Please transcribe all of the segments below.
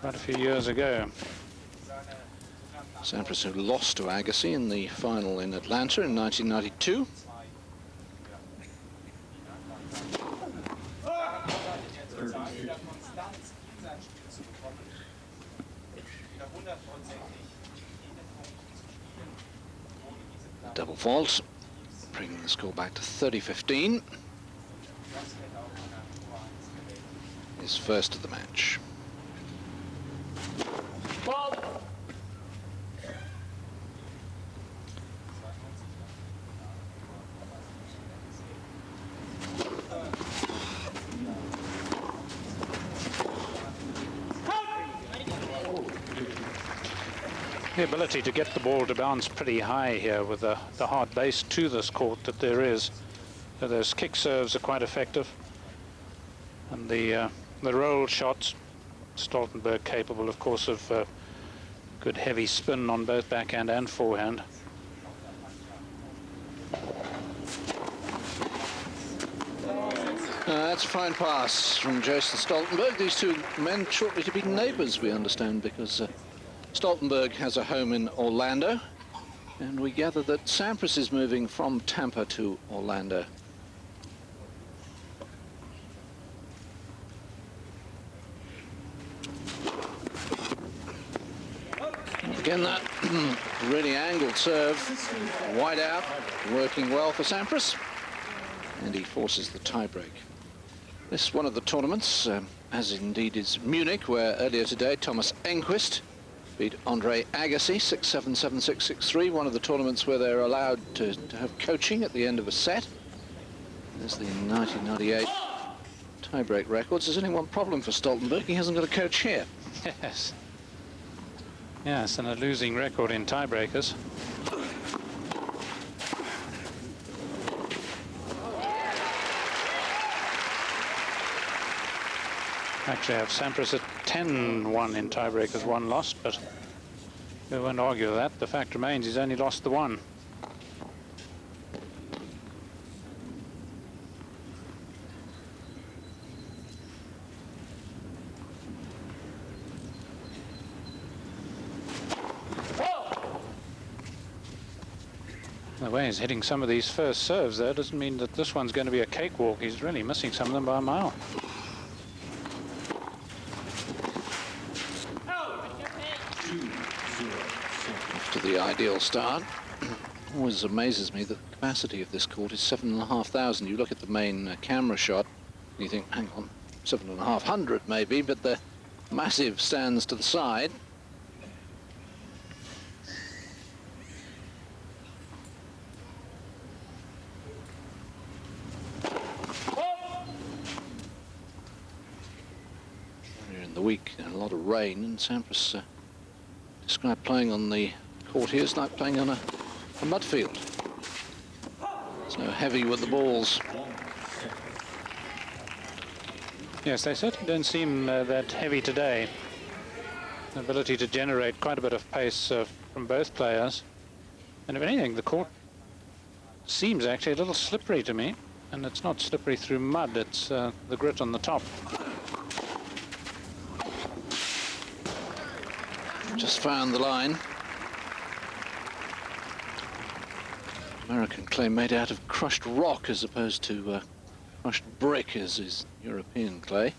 quite a few years ago. Sampras, who lost to Agassi in the final in Atlanta in 1992. Double fault, bringing the score back to 30-15. His first of the match. The ability to get the ball to bounce pretty high here with the hard base to this court that there is. So those kick serves are quite effective. And the roll shots, Stoltenberg capable, of course, of good heavy spin on both backhand and forehand. That's a fine pass from Jason Stoltenberg. These two men shortly to be neighbours, we understand, because Stoltenberg has a home in Orlando, and we gather that Sampras is moving from Tampa to Orlando. Again, that really angled serve, wide out, working well for Sampras, and he forces the tie-break. This is one of the tournaments, as indeed is Munich, where earlier today Thomas Enquist beat Andre Agassi 6-7, 7-6, 6-3, one of the tournaments where they're allowed to have coaching at the end of a set. There's the 1998 tie-break records. There's only one problem for Stoltenberg: he hasn't got a coach here. Yes. Yes, and a losing record in tiebreakers. Actually, I have Sampras at 10-1 in tiebreakers, 1 lost, but we won't argue that. The fact remains he's only lost the 1. The way he's hitting some of these first serves there doesn't mean that this one's going to be a cakewalk. He's really missing some of them by a mile. After the ideal start, always amazes me that the capacity of this court is 7,500. You look at the main camera shot, and you think, hang on, 7,500 maybe, but the massive stands to the side. Earlier in the week, a lot of rain, and Sampras described playing on the court here is like playing on a mud field. It's no heavy with the balls. Yes, they certainly don't seem that heavy today. The ability to generate quite a bit of pace from both players. And if anything, the court seems actually a little slippery to me. And it's not slippery through mud, it's the grit on the top. Just found the line. American clay made out of crushed rock as opposed to crushed brick as is European clay.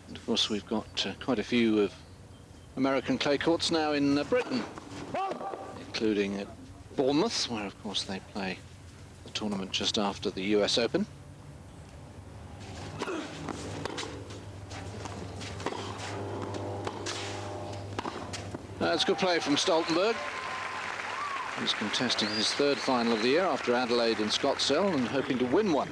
And of course we've got quite a few of American clay courts now in Britain, including at Bournemouth, where of course they play the tournament just after the US Open. That's good play from Stoltenberg. He's contesting his 3rd final of the year after Adelaide and Scottsdale and hoping to win one.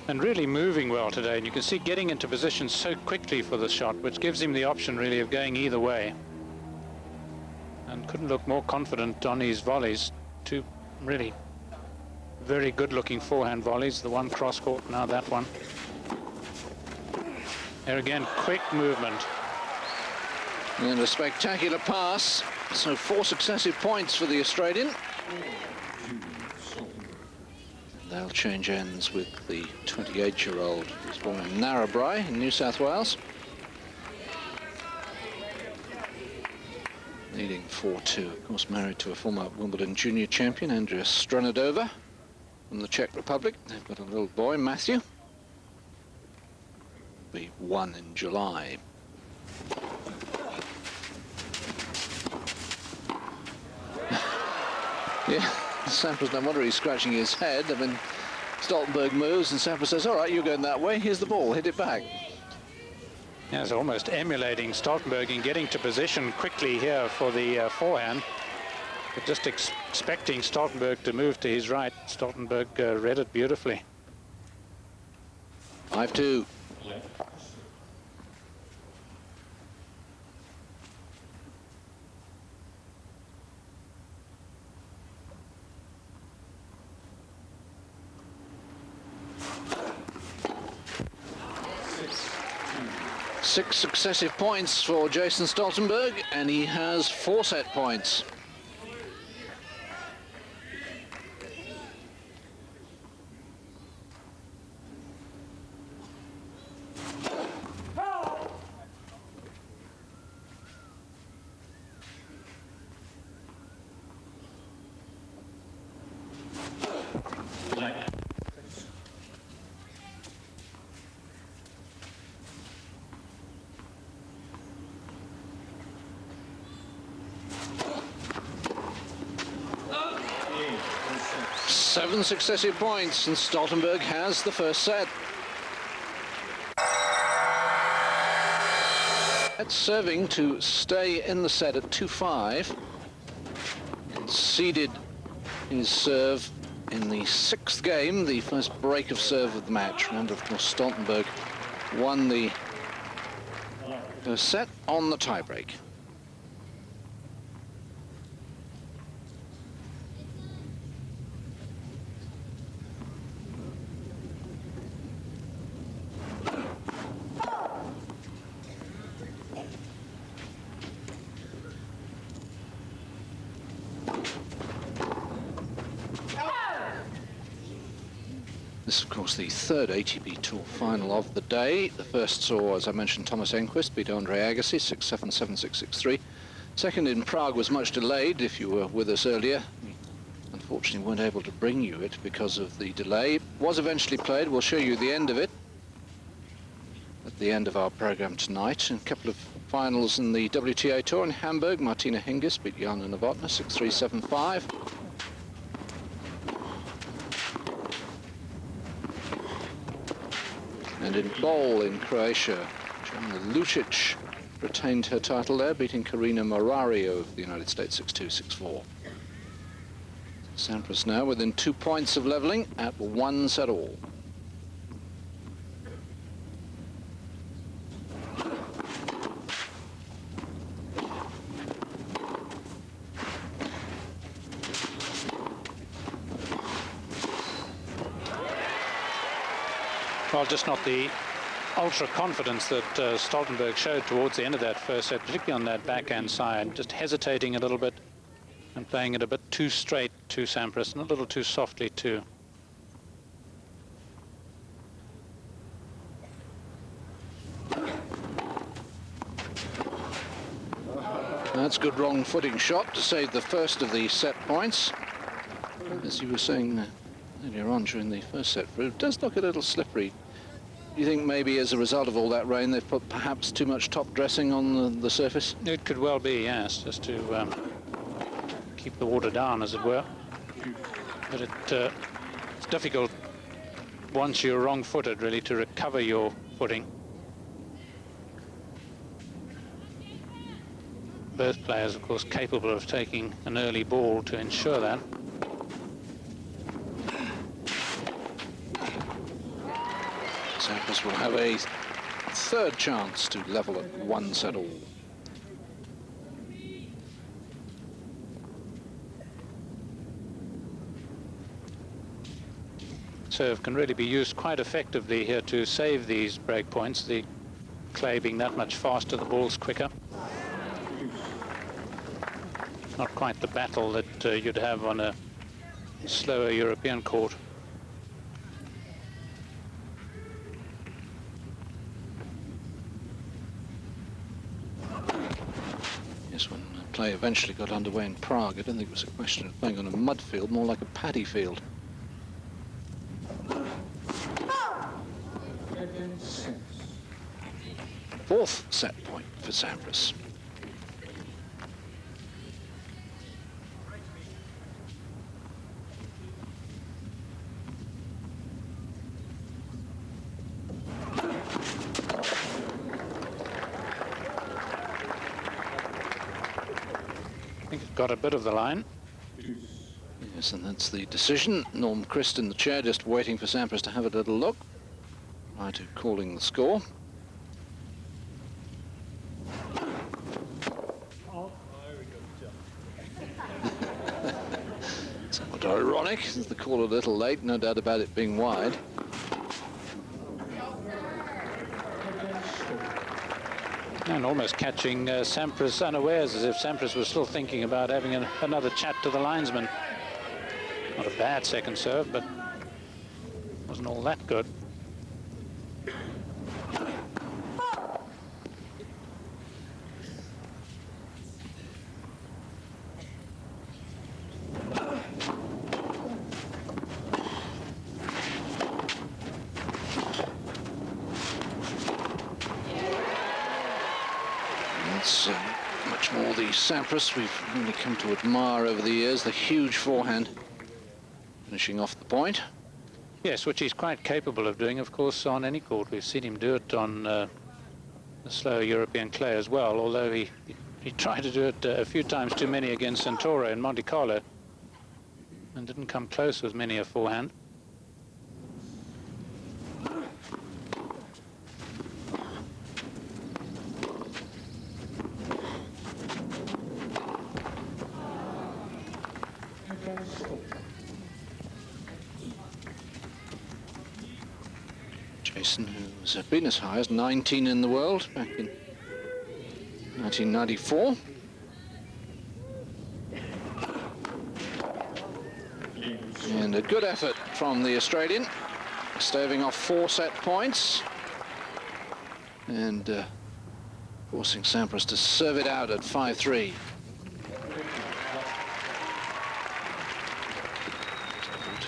And really moving well today, and you can see getting into position so quickly for the shot, which gives him the option really of going either way. And couldn't look more confident on his volleys. 2 really very good looking forehand volleys, the one cross court, now that one. Here again, quick movement. And a spectacular pass. So 4 successive points for the Australian. They'll change ends with the 28-year-old who's born in Narrabri in New South Wales. Leading 4-2, of course married to a former Wimbledon junior champion, Andrea Stranadova from the Czech Republic. They've got a little boy, Matthew. Be 1 in July. Yeah, Sampras, no wonder he's scratching his head. I mean, Stoltenberg moves and Sampras says, all right, you're going that way, here's the ball, hit it back. Yeah, it's almost emulating Stoltenberg in getting to position quickly here for the forehand. But just expecting Stoltenberg to move to his right. Stoltenberg read it beautifully. 5-2. Six successive points for Jason Stoltenberg, and he has 4 set points. Seven successive points, and Stoltenberg has the first set. That's serving to stay in the set at 2-5. Conceded his serve in the 6th game, the first break of serve of the match. Remember, of course, Stoltenberg won the first set on the tiebreak. This, of course, the 3rd ATP Tour final of the day. The first saw, as I mentioned, Thomas Enquist beat Andre Agassi 6-7, 7-6, 6-3. Second in Prague was much delayed. If you were with us earlier, we unfortunately weren't able to bring you it because of the delay. It was eventually played. We'll show you the end of it at the end of our program tonight. And a couple of finals in the WTA Tour in Hamburg. Martina Hingis beat Jana Novotná 6-3, 7-5. And in Bol in Croatia, Jana Lucic retained her title there, beating Karina Morario of the United States 6-2, 6-4. Sampras now within 2 points of levelling at 1 set all. Well, just not the ultra confidence that Stoltenberg showed towards the end of that first set, particularly on that backhand side, just hesitating a little bit and playing it a bit too straight to Sampras and a little too softly too. That's a good wrong footing shot to save the first of the set points. As you were saying earlier on during the first set, it does look a little slippery. Do you think maybe as a result of all that rain they've put perhaps too much top dressing on the surface? It could well be, yes, just to keep the water down, as it were. But it's difficult once you're wrong-footed, really, to recover your footing. Both players, of course, capable of taking an early ball to ensure that. Sampras will have a 3rd chance to level at 1 set all. Serve can really be used quite effectively here to save these break points, the clay being that much faster, the ball's quicker. Not quite the battle that you'd have on a slower European court. play eventually got underway in Prague, I don't think it was a question of playing on a mud field, more like a paddy field. Fourth set point for Sampras. I think it got a bit of the line. Yes, and that's the decision. Norm Christ in the chair just waiting for Sampras to have a little look prior to calling the score. Somewhat ironic, the call a little late, no doubt about it being wide. And almost catching Sampras unawares, as if Sampras was still thinking about having another chat to the linesman. Not a bad second serve, but wasn't all that good. That's much more the Sampras we've really come to admire over the years, the huge forehand finishing off the point. Yes, which he's quite capable of doing, of course, on any court. We've seen him do it on the slow European clay as well, although he tried to do it a few times too many against Santoro in Monte Carlo and didn't come close with many a forehand. Jason, who's been as high as 19 in the world back in 1994. And a good effort from the Australian, staving off 4 set points and forcing Sampras to serve it out at 5-3.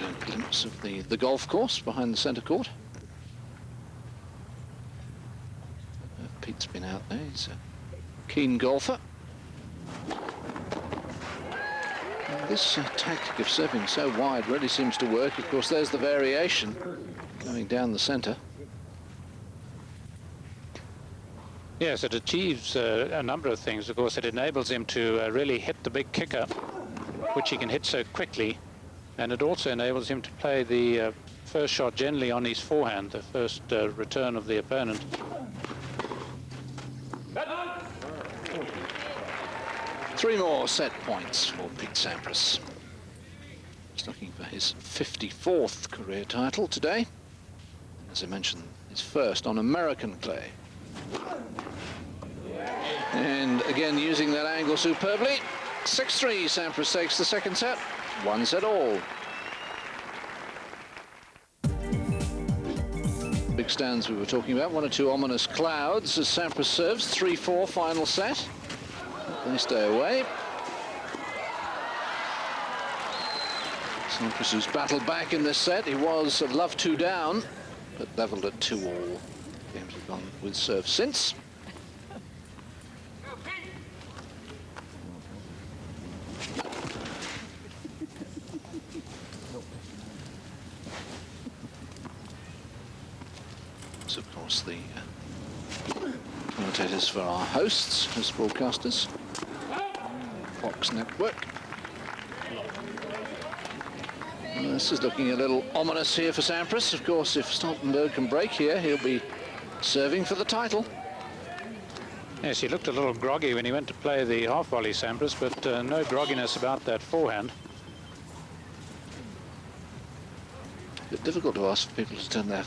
A glimpse of the golf course behind the centre court. Pete's been out there, he's a keen golfer. And this tactic of serving so wide really seems to work. Of course, there's the variation going down the centre. Yes, it achieves a number of things. Of course, it enables him to really hit the big kicker, which he can hit so quickly. And it also enables him to play the first shot generally on his forehand, the first return of the opponent. Three more set points for Pete Sampras. He's looking for his 54th career title today. As I mentioned, his first on American clay. And again, using that angle superbly. 6-3, Sampras takes the second set. 1 set all. Big stands we were talking about, 1 or 2 ominous clouds as Sampras serves. 3-4 final set. They stay away. Sampras, who's battled back in this set. He was love 2 down, but levelled at 2 all. Games have gone with serve since. So, of course, the commentators for our hosts as broadcasters. Fox Network. And this is looking a little ominous here for Sampras. Of course, if Stoltenberg can break here, he'll be serving for the title. Yes, he looked a little groggy when he went to play the half volley, Sampras, but no grogginess about that forehand. A bit difficult to ask people to turn their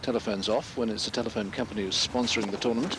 telephones off when it's a telephone company who's sponsoring the tournament.